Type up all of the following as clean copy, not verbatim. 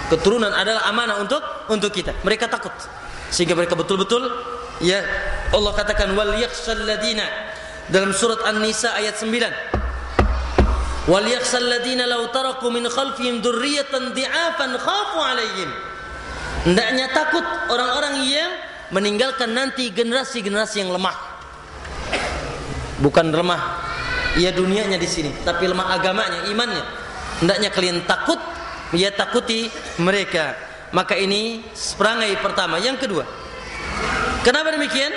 Keturunan adalah amanah untuk kita. Mereka takut sehingga mereka betul-betul, ya, Allah katakan wal yakhshal ladina dalam surat An-Nisa ayat 9. Wal yakhshal ladina law taraku min khalfihim dzurriyyatan dhi'afan khafu 'alaihim. Hendaknya takut orang-orang yang meninggalkan nanti generasi-generasi yang lemah. Bukan lemah ya dunianya di sini, tapi lemah agamanya, imannya. Hendaknya kalian takut, ya takuti mereka. Maka ini perangai pertama. Yang kedua, kenapa demikian?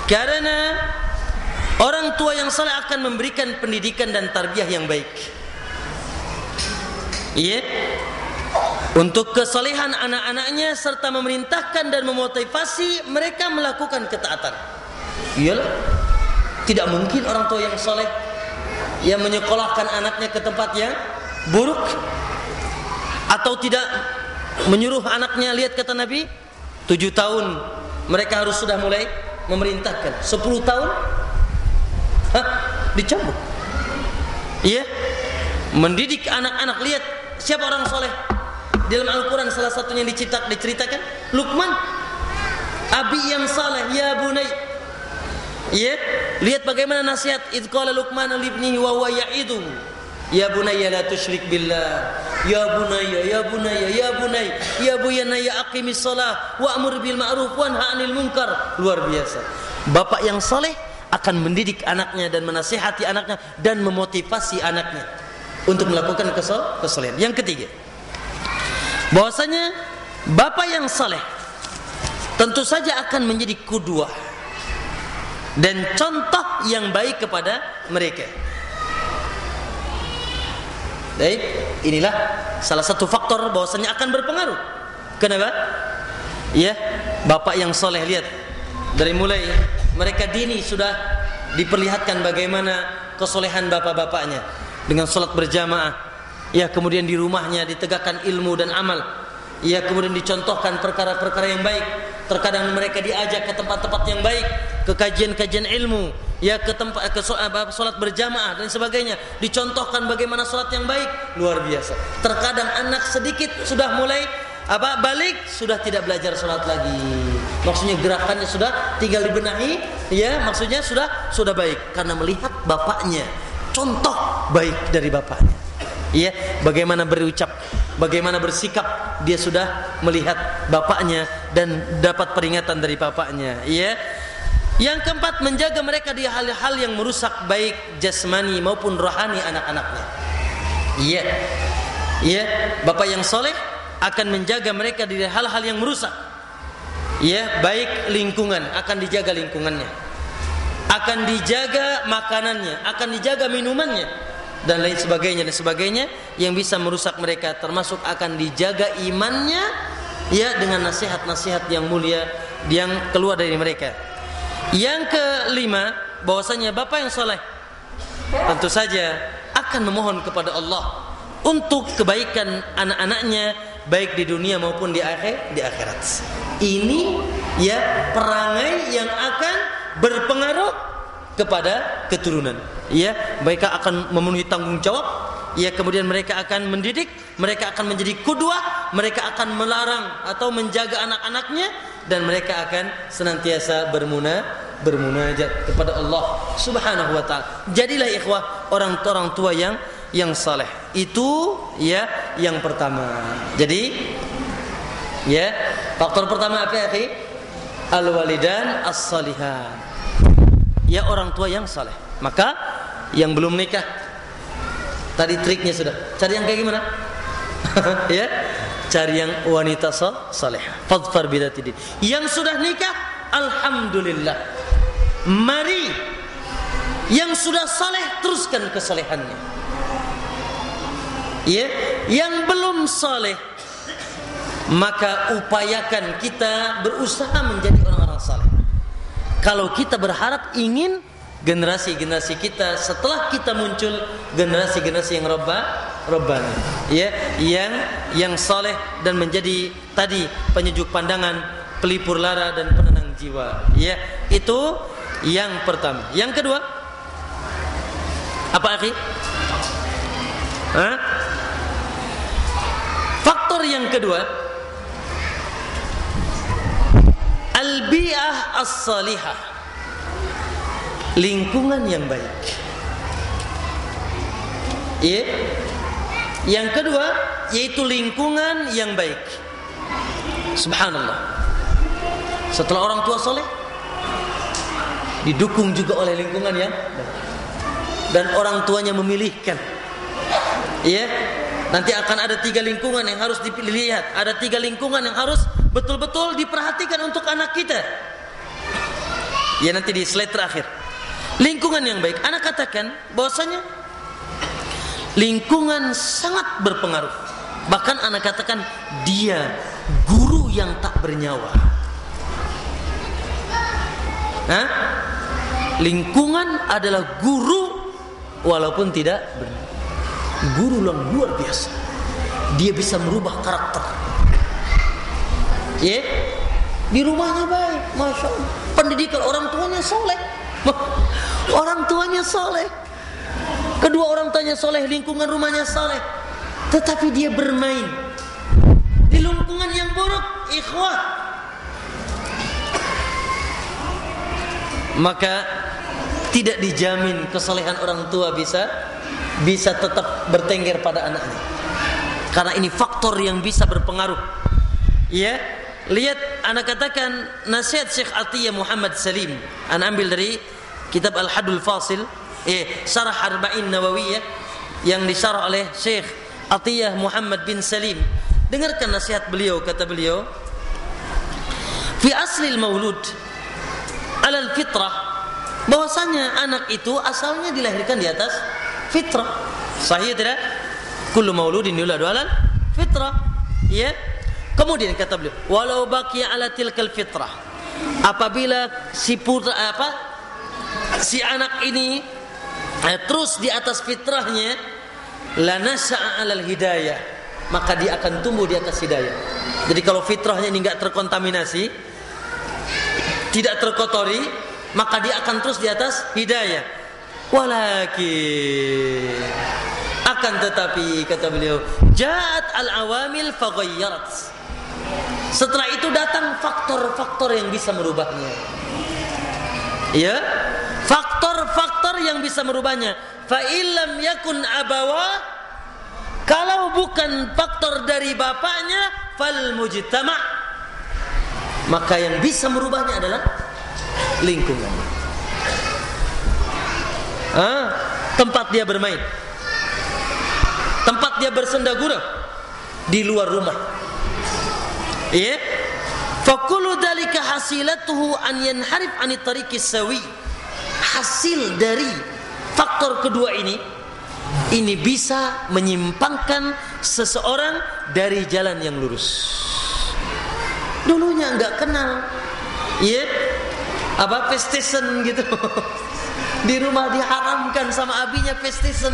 Karena orang tua yang saleh akan memberikan pendidikan dan tarbiyah yang baik. Iya, untuk kesalehan anak-anaknya serta memerintahkan dan memotivasi mereka melakukan ketaatan. Iyalah, tidak mungkin orang tua yang saleh yang menyekolahkan anaknya ke tempat yang buruk, atau tidak menyuruh anaknya. Lihat kata Nabi, 7 tahun mereka harus sudah mulai memerintahkan. 10 tahun dicambuk. Iya, mendidik anak-anak. Lihat siapa orang soleh dalam Al-Quran, salah satunya diceritakan Luqman, abi yang saleh, ya bunai. Iya, lihat bagaimana nasihat. Idz qala Luqman li ibnihi wa huwa ya'iduhu, ya bunayya la tusyrik billah, ya bunayya, ya bunayya, ya bunayya, ya bunayya aqimis shalah wa'mur bil ma'ruf wanha 'anil munkar. Luar biasa. Bapak yang saleh akan mendidik anaknya dan menasihati anaknya dan memotivasi anaknya untuk melakukan kesalehan. Yang ketiga, bahwasanya bapak yang saleh tentu saja akan menjadi qudwah dan contoh yang baik kepada mereka. Baik, inilah salah satu faktor bahwasanya akan berpengaruh. Kenapa? Ya, bapak yang soleh, lihat dari mulai mereka dini sudah diperlihatkan bagaimana kesolehan bapak-bapaknya dengan sholat berjamaah. Ya, kemudian di rumahnya ditegakkan ilmu dan amal. Ya, kemudian dicontohkan perkara-perkara yang baik. Terkadang mereka diajak ke tempat-tempat yang baik, ke kajian-kajian ilmu, ya, ke tempat sholat berjamaah dan sebagainya. Dicontohkan bagaimana sholat yang baik. Luar biasa. Terkadang anak sedikit sudah mulai balik, sudah tidak belajar sholat lagi. Maksudnya gerakannya sudah tinggal dibenahi, ya, maksudnya sudah baik karena melihat bapaknya, contoh baik dari bapaknya. Ya, bagaimana berucap, bagaimana bersikap, dia sudah melihat bapaknya dan dapat peringatan dari bapaknya. Ya. Yang keempat, menjaga mereka di hal-hal yang merusak baik jasmani maupun rohani anak-anaknya. Iya, iya, bapak yang soleh akan menjaga mereka dari hal-hal yang merusak. Ya, baik lingkungan, akan dijaga lingkungannya, akan dijaga makanannya, akan dijaga minumannya, dan lain sebagainya yang bisa merusak mereka. Termasuk akan dijaga imannya, ya, dengan nasihat-nasihat yang mulia yang keluar dari mereka. Yang kelima, bahwasanya bapak yang soleh tentu saja akan memohon kepada Allah untuk kebaikan anak-anaknya, baik di dunia maupun di akhirat. Ini, ya, perangai yang akan berpengaruh kepada keturunan. Ya, mereka akan memenuhi tanggung jawab. Ya, kemudian mereka akan mendidik, mereka akan menjadi qudwah, mereka akan melarang atau menjaga anak-anaknya, dan mereka akan senantiasa bermunajat kepada Allah Subhanahu wa taala. Jadilah ikhwah orang tua yang saleh. Itu, ya, yang pertama. Jadi, ya, faktor pertama apa, akhi? Al-walidan as-salihan. Ya, orang tua yang saleh. Maka yang belum nikah, tadi triknya sudah. Cari yang kayak gimana? Ya, cari yang wanita salehah. Fadfar bidzati din. Yang sudah nikah, alhamdulillah. Mari yang sudah saleh teruskan kesalehannya. Ya, yang belum saleh, maka upayakan kita berusaha menjadi orang-orang saleh. Kalau kita berharap ingin generasi-generasi kita setelah kita muncul generasi-generasi yang rabbani, ya, yang saleh dan menjadi tadi penyejuk pandangan, pelipur lara dan penenang jiwa. Ya, itu yang pertama. Yang kedua, apa, akhi? Faktor faktor yang kedua, al-bi'ah as-salihah, lingkungan yang baik. Ya. Yang kedua yaitu lingkungan yang baik. Subhanallah. Setelah orang tua soleh, didukung juga oleh lingkungan yang baik. Dan orang tuanya memilihkan. Ya. Nanti akan ada 3 lingkungan yang harus dilihat. Ada 3 lingkungan yang harus betul-betul diperhatikan untuk anak kita. Ya, nanti di slide terakhir. Lingkungan yang baik. Anak katakan bahwasanya lingkungan sangat berpengaruh. Bahkan anak katakan dia guru yang tak bernyawa. Hah? Lingkungan adalah guru walaupun tidak bernyawa. Guru yang luar biasa. Dia bisa merubah karakter. Ya, di rumahnya baik, masya Allah. Pendidikan orang tuanya soleh. Orang tuanya soleh. Kedua orang tuanya soleh, lingkungan rumahnya soleh. Tetapi dia bermain di lingkungan yang buruk, ikhwah. Maka tidak dijamin kesolehan orang tua bisa tetap bertengger pada anaknya. Karena ini faktor yang bisa berpengaruh. Ya, lihat anak katakan nasihat Syekh Atiyah Muhammad Salim. Anak ambil dari kitab Al-Hadul Fasil, Syarah Arba'in Nawawiyah yang disyarah oleh Syekh Atiyah Muhammad bin Salim. Dengarkan nasihat beliau, kata beliau, fi aslil maulud alal fitrah, bahwasanya anak itu asalnya dilahirkan di atas fitrah. Sahih tidak? Kullu mauludin yuladu alal fitrah. Ya. Kemudian kata beliau, walau baqiya ala tilkal fitrah, apabila si anak ini terus di atas fitrahnya, la nasha'a alal hidayah, maka dia akan tumbuh di atas hidayah. Jadi kalau fitrahnya ini enggak terkontaminasi, tidak terkotori, maka dia akan terus di atas hidayah. Walakin, akan tetapi kata beliau, ja'at al-awamil faghayyarat, setelah itu datang faktor-faktor yang bisa merubahnya. Ya, faktor-faktor yang bisa merubahnya. Fa illam yakun abawa, kalau bukan faktor dari bapaknya, fal mujtama', maka yang bisa merubahnya adalah lingkungan. Tempat dia bermain, tempat dia bersenda gurau di luar rumah. Ya, fa kullu dzalika hasilatuhu an yanharif an tariqis sawi. Hasil dari faktor kedua ini bisa menyimpangkan seseorang dari jalan yang lurus. Dulunya enggak kenal, ya, PlayStation gitu. Di rumah diharamkan sama abinya PlayStation.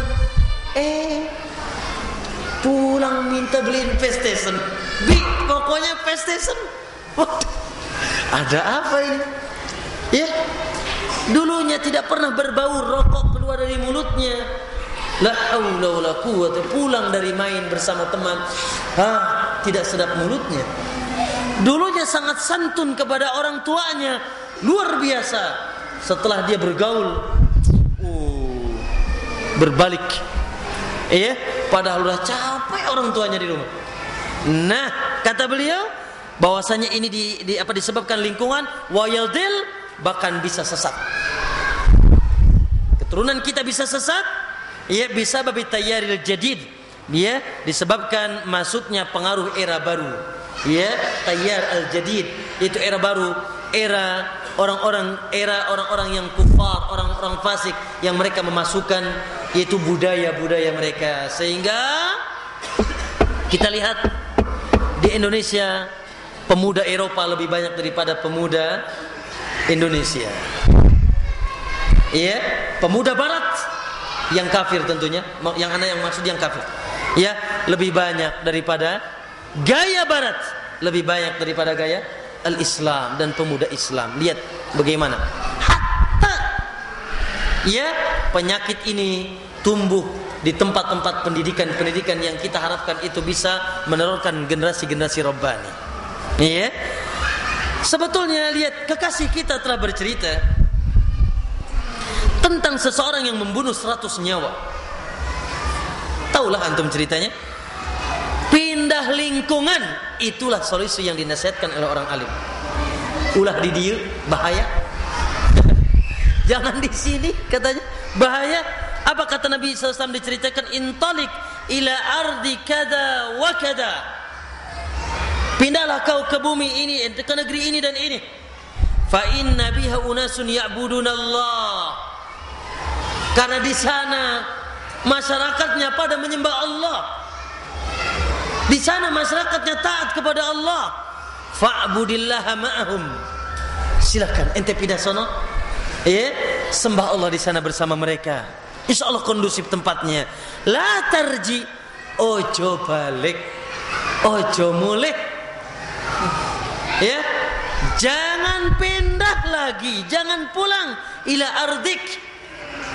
Pulang minta beliin PlayStation. Pokoknya PlayStation. Waduh, ada apa ini? Ya, dulunya tidak pernah berbau rokok keluar dari mulutnya. La haula wala quwwata, pulang dari main bersama teman, tidak sedap mulutnya. Dulunya sangat santun kepada orang tuanya, luar biasa. Setelah dia bergaul, berbalik. Padahal udah capek orang tuanya di rumah. Nah, kata beliau bahwasanya ini disebabkan lingkungan, wayaldil, bahkan bisa sesat. Keturunan kita bisa sesat, ya, bisa babi tayyaril jadid, ya, disebabkan masuknya pengaruh era baru, ya, tayyar al-jadid, itu era baru, era orang-orang yang kufar, orang-orang fasik yang mereka memasukkan yaitu budaya-budaya mereka. Sehingga kita lihat di Indonesia pemuda Eropa lebih banyak daripada pemuda Indonesia. Iya, pemuda barat yang kafir tentunya, yang maksud yang kafir. Ya, lebih banyak daripada gaya barat, lebih banyak daripada gaya al-Islam dan pemuda Islam. Lihat bagaimana hatta, ya, penyakit ini tumbuh di tempat-tempat pendidikan yang kita harapkan itu bisa menelurkan generasi-generasi Rabbani. Iya. Sebetulnya lihat, kekasih kita telah bercerita tentang seseorang yang membunuh 100 nyawa. Taulah antum ceritanya. Pindah lingkungan, itulah solusi yang dinasihatkan oleh orang alim. Ulah di dia bahaya. Jangan di sini katanya, bahaya. Apa kata Nabi SAW diceritakan, intalik ila ardi kada wa kada. Pindahlah kau ke bumi ini, ke negeri ini dan ini. Fa inna biha unasun ya'budunallah. Karena di sana masyarakatnya pada menyembah Allah. Di sana masyarakatnya taat kepada Allah. Fa'budillaha ma'ahum. Silakan ente pindah sono. Ya, sembah Allah di sana bersama mereka. Insya Allah kondusif tempatnya. La tarji, ojo balik, ojo mulih. Ya, jangan pindah lagi, jangan pulang ila ardik,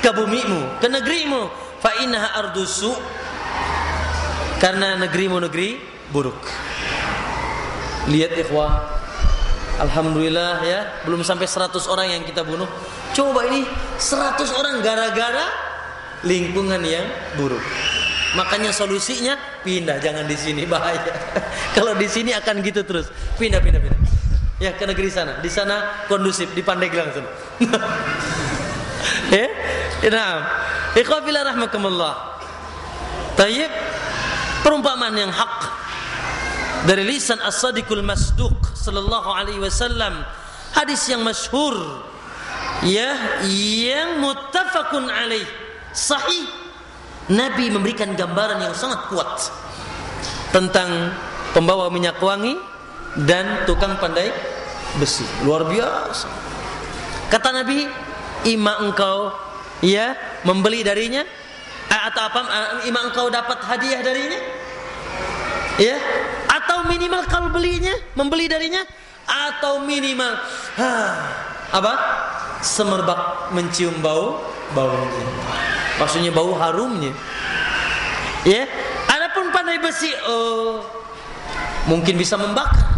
ke bumimu, ke negerimu. Fa innaha ardusu, karena negerimu negeri buruk. Lihat ikhwah, alhamdulillah ya, belum sampai 100 orang yang kita bunuh. Coba ini 100 orang gara-gara lingkungan yang buruk. Makanya solusinya pindah, jangan di sini, bahaya. Kalau di sini akan gitu terus. Pindah. Ya, ke negeri sana. Di sana kondusif, di Pandeglang sana. Ya? Nah, ikhwah fillah rahmakumullah. Tayyib, perumpamaan yang hak dari lisan as-sadiqul masduq sallallahu alaihi wasallam, hadis yang masyhur ya, yang muttafaqun alaih, sahih. Nabi memberikan gambaran yang sangat kuat tentang pembawa minyak wangi dan tukang pandai besi. Luar biasa. Kata Nabi, ima engkau ya membeli darinya, atau apa, ima engkau dapat hadiah darinya, ya, atau minimal kau belinya, membeli darinya, atau minimal apa, semerbak mencium baunya, maksudnya bau harumnya, ya. Adapun pandai besi, mungkin bisa membakar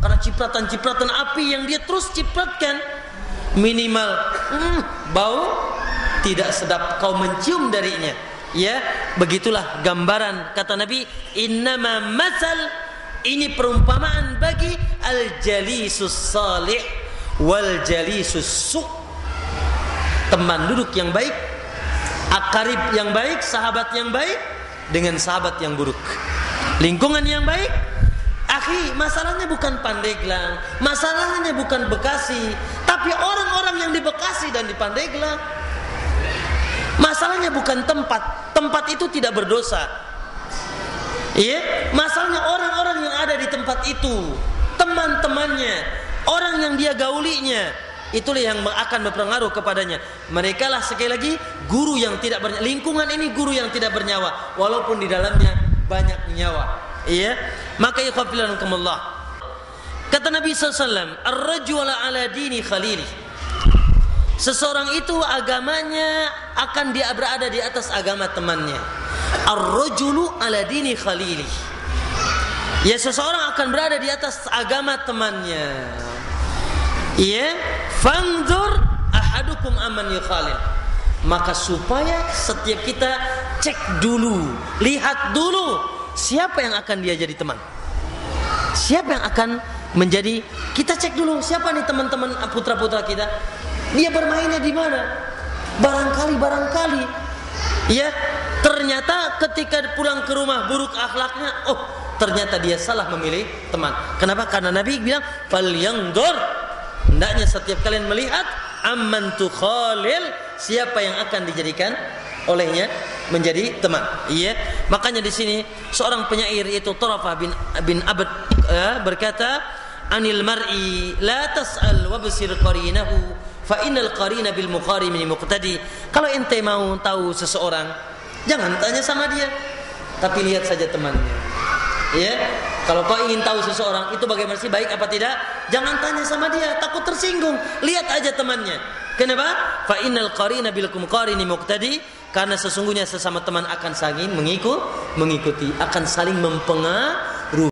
karena cipratan-cipratan api yang dia terus cipratkan. Minimal bau tidak sedap kau mencium darinya. Ya, begitulah gambaran kata Nabi, innama masal, ini perumpamaan bagi al-jalisus salih wal jalisus su', teman duduk yang baik, akarib yang baik, sahabat yang baik dengan sahabat yang buruk. Lingkungan yang baik, akhi, masalahnya bukan Pandeglang, masalahnya bukan Bekasi, tapi orang-orang yang di Bekasi dan di Pandeglang. Masalahnya bukan tempat itu tidak berdosa. Iya, masalahnya orang-orang yang ada di tempat itu, teman-temannya, orang yang dia gaulinya, itulah yang akan berpengaruh kepadanya. Mereka lah sekali lagi guru yang tidak bernyawa. Lingkungan ini guru yang tidak bernyawa, walaupun di dalamnya banyak nyawa. Iya, maka ikhwafillah, kata Nabi SAW, ar-rajulu ala dini khalili. Seseorang itu agamanya akan dia berada di atas agama temannya. Ar-rajulu ala dini khalili. Ya, seseorang akan berada di atas agama temannya. Ya, fanzur ahadukum amman yukhalil. Maka supaya setiap kita cek dulu, lihat dulu siapa yang akan dia jadi teman. Siapa yang akan menjadi, kita cek dulu siapa nih teman-teman putra-putra kita. Dia bermainnya di mana? Barangkali ya, ternyata ketika pulang ke rumah buruk akhlaknya, ternyata dia salah memilih teman. Kenapa? Karena Nabi bilang falyanzur, hendaknya setiap kalian melihat amman tukhalil, siapa yang akan dijadikan olehnya menjadi teman. Iya, makanya di sini seorang penyair yaitu Tarafah bin Abd berkata, anil mar'i la tas'al wabsir qarinahu fa innal qarina bil muqarimi muqtadi. Kalau ente mau tahu seseorang, jangan tanya sama dia, tapi lihat saja temannya. Ya, kalau kau ingin tahu seseorang itu bagaimana sih, baik apa tidak, jangan tanya sama dia, takut tersinggung. Lihat aja temannya. Kenapa? Fa innal qarina bil muqarini muqtadi, Karena sesungguhnya sesama teman akan saling mengikuti, akan saling mempengaruhi.